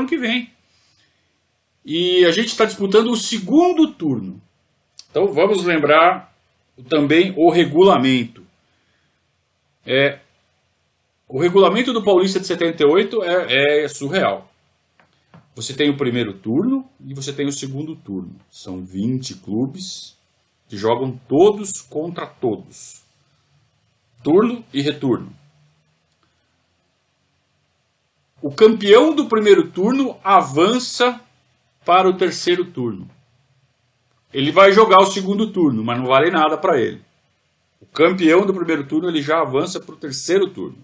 ano que vem. E a gente está disputando o segundo turno. Então vamos lembrar também o regulamento. O regulamento do Paulista de 78 é surreal. Você tem o primeiro turno e você tem o segundo turno. São 20 clubes que jogam todos contra todos. Turno e retorno. O campeão do primeiro turno avança para o terceiro turno. Ele vai jogar o segundo turno, mas não vale nada para ele. O campeão do primeiro turno ele já avança para o terceiro turno.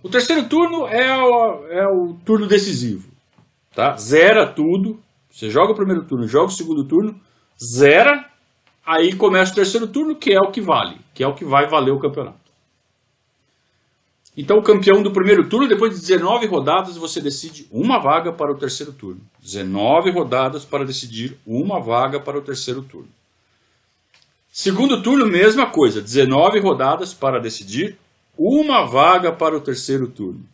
O terceiro turno é o turno decisivo. Tá? Zera tudo. Você joga o primeiro turno, joga o segundo turno, zera, aí começa o terceiro turno, que é o que vale, que é o que vai valer o campeonato. Então o campeão do primeiro turno, depois de 19 rodadas, você decide uma vaga para o terceiro turno. 19 rodadas para decidir uma vaga para o terceiro turno. Segundo turno, mesma coisa, 19 rodadas para decidir uma vaga para o terceiro turno.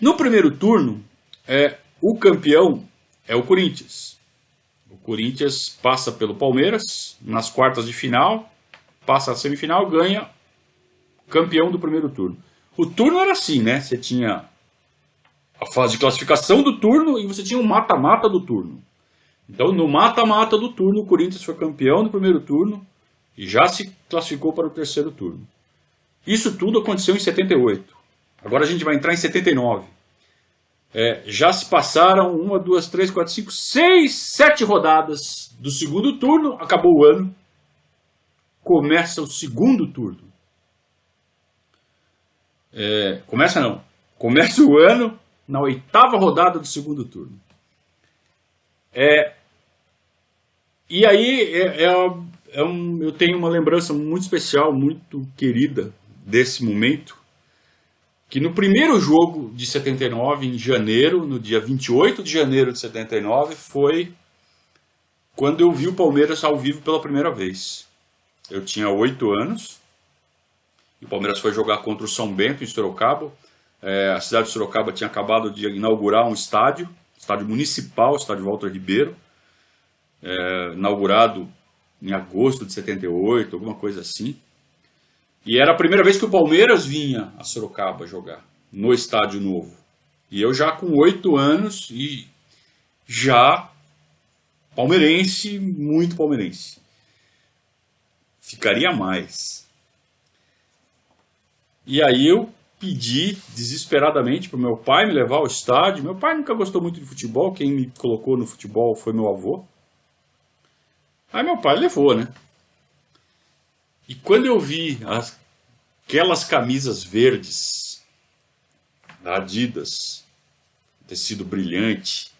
No primeiro turno, o campeão é o Corinthians. O Corinthians passa pelo Palmeiras nas quartas de final, passa a semifinal, ganha campeão do primeiro turno. O turno era assim, né? Você tinha a fase de classificação do turno e você tinha o mata-mata do turno. Então, no mata-mata do turno, o Corinthians foi campeão do primeiro turno e já se classificou para o terceiro turno. Isso tudo aconteceu em 78. Agora a gente vai entrar em 79. Já se passaram 1, 2, 3, 4, 5, 6, 7 rodadas do segundo turno. Acabou o ano. Começa o segundo turno. Começa o ano na 8ª rodada do segundo turno. E aí eu tenho uma lembrança muito especial, muito querida desse momento, que no primeiro jogo de 79, em janeiro, no dia 28 de janeiro de 79, foi quando eu vi o Palmeiras ao vivo pela primeira vez. Eu tinha 8 anos, e o Palmeiras foi jogar contra o São Bento, em Sorocaba. A cidade de Sorocaba tinha acabado de inaugurar um estádio municipal, estádio Walter Ribeiro, inaugurado em agosto de 78, alguma coisa assim. E era a primeira vez que o Palmeiras vinha a Sorocaba jogar, no estádio novo. E eu já com 8 anos e já palmeirense, muito palmeirense. Ficaria mais. E aí eu pedi desesperadamente para o meu pai me levar ao estádio. Meu pai nunca gostou muito de futebol, quem me colocou no futebol foi meu avô. Aí meu pai levou, né? E quando eu vi aquelas camisas verdes da Adidas, tecido brilhante,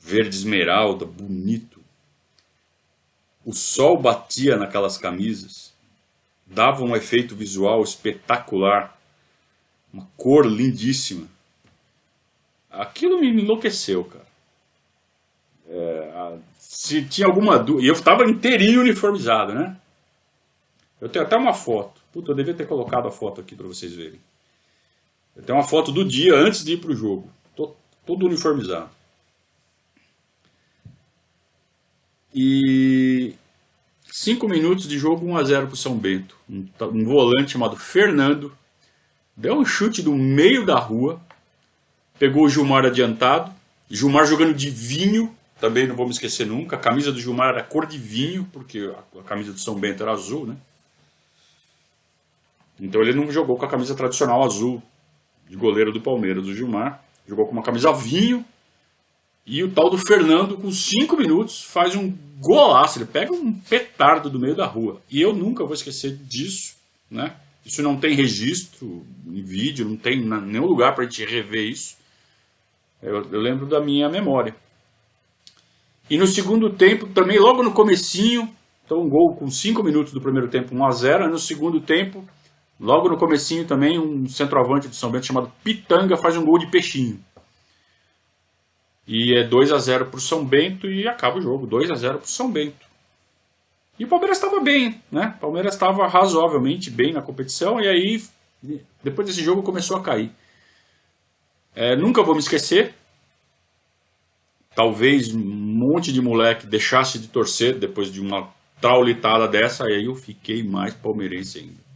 verde esmeralda, bonito, o sol batia naquelas camisas, dava um efeito visual espetacular, uma cor lindíssima. Aquilo me enlouqueceu, cara. Se tinha alguma dúvida, e eu estava inteirinho uniformizado, né? Eu tenho até uma foto. Puta, eu devia ter colocado a foto aqui para vocês verem. Eu tenho uma foto do dia antes de ir para o jogo. Tô todo uniformizado. E 5 minutos de jogo, 1-0 para o São Bento. Um volante chamado Fernando deu um chute do meio da rua, pegou o Gilmar adiantado, Gilmar jogando de vinho, também não vou me esquecer nunca. A camisa do Gilmar era cor de vinho, porque a camisa do São Bento era azul, né? Então ele não jogou com a camisa tradicional azul de goleiro do Palmeiras, do Gilmar. Jogou com uma camisa vinho. E o tal do Fernando, com 5 minutos, faz um golaço. Ele pega um petardo do meio da rua. E eu nunca vou esquecer disso, né? Isso não tem registro em vídeo, não tem nenhum lugar para a gente rever isso. Eu lembro da minha memória. E no segundo tempo, também logo no comecinho, então um gol com 5 minutos do primeiro tempo, 1-0. E no segundo tempo, logo no comecinho também, um centroavante do São Bento chamado Pitanga faz um gol de peixinho. E é 2-0 para o São Bento e acaba o jogo, 2-0 para o São Bento. E o Palmeiras estava bem, né? O Palmeiras estava razoavelmente bem na competição e aí, depois desse jogo, começou a cair. Nunca vou me esquecer. Talvez um monte de moleque deixasse de torcer depois de uma traulitada dessa, aí eu fiquei mais palmeirense ainda.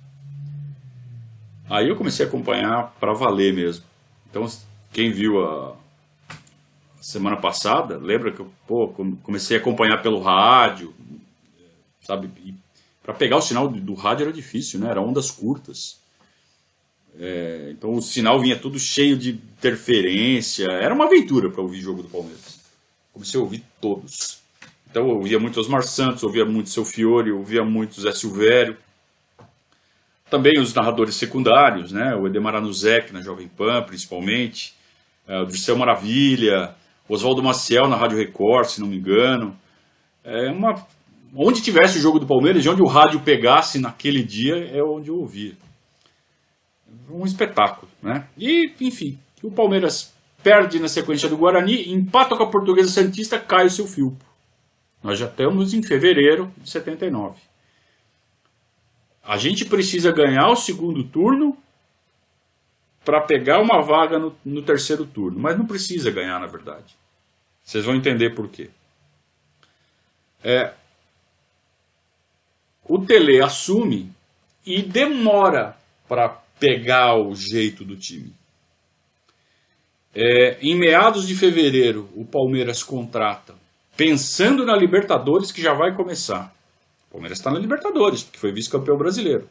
Aí eu comecei a acompanhar para valer mesmo. Então, quem viu a semana passada, lembra que eu comecei a acompanhar pelo rádio, sabe? Para pegar o sinal do rádio era difícil, né? Era ondas curtas. Então o sinal vinha tudo cheio de interferência. Era uma aventura para ouvir jogo do Palmeiras. Comecei a ouvir todos. Então eu ouvia muito Osmar Santos, ouvia muito Seu Fiore, ouvia muito Zé Silvério. Também os narradores secundários, né? O Edemar Anuzek na Jovem Pan, principalmente. O Dirceu Maravilha, Oswaldo Maciel na Rádio Record, se não me engano. Onde tivesse o jogo do Palmeiras, de onde o rádio pegasse naquele dia, é onde eu ouvia. Um espetáculo, né? E, enfim, o Palmeiras perde na sequência do Guarani, empata com a Portuguesa Santista, cai o seu Filpo. Nós já estamos em fevereiro de 79. A gente precisa ganhar o segundo turno para pegar uma vaga no terceiro turno. Mas não precisa ganhar, na verdade. Vocês vão entender por quê. O Tele assume e demora para pegar o jeito do time. Em meados de fevereiro, o Palmeiras contrata, pensando na Libertadores, que já vai começar. O Palmeiras está na Libertadores, porque foi vice-campeão brasileiro.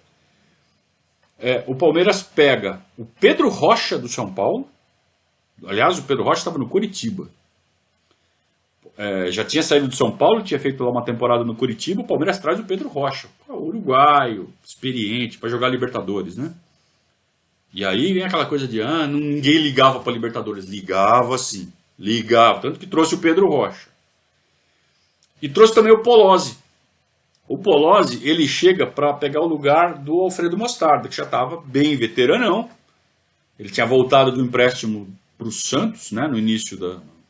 O Palmeiras pega o Pedro Rocha do São Paulo. Aliás, o Pedro Rocha estava no Curitiba. Já tinha saído do São Paulo, tinha feito lá uma temporada no Curitiba. O Palmeiras traz o Pedro Rocha, uruguaio, experiente, para jogar Libertadores, né? E aí vem aquela coisa de ninguém ligava para Libertadores. Ligava sim, ligava. Tanto que trouxe o Pedro Rocha. E trouxe também o Polozzi. O Polozzi, ele chega para pegar o lugar do Alfredo Mostarda, que já estava bem veteranão. Ele tinha voltado do empréstimo para o Santos, né, no início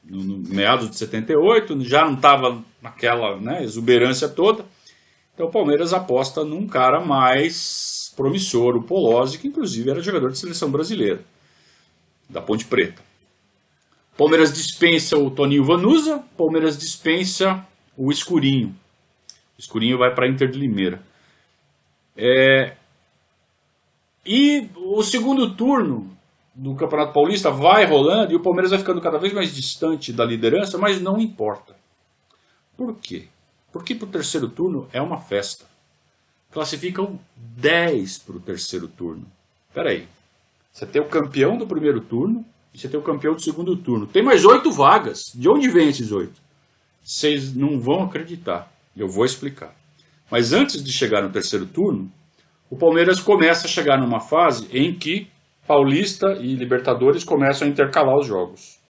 no meados de 78, já não estava naquela, né, exuberância toda. Então o Palmeiras aposta num cara mais promissor, o Polozzi, que inclusive era jogador de seleção brasileira, da Ponte Preta. Palmeiras dispensa o Toninho Vanusa, Palmeiras dispensa o Escurinho. O Escurinho vai para a Inter de Limeira. E o segundo turno do Campeonato Paulista vai rolando e o Palmeiras vai ficando cada vez mais distante da liderança, mas não importa. Por quê? Porque para o terceiro turno é uma festa. Classificam 10 para o terceiro turno. Espera aí. Você tem o campeão do primeiro turno e você tem o campeão do segundo turno. Tem mais 8 vagas. De onde vem esses 8? Vocês não vão acreditar. Eu vou explicar. Mas antes de chegar no terceiro turno, o Palmeiras começa a chegar numa fase em que Paulista e Libertadores começam a intercalar os jogos.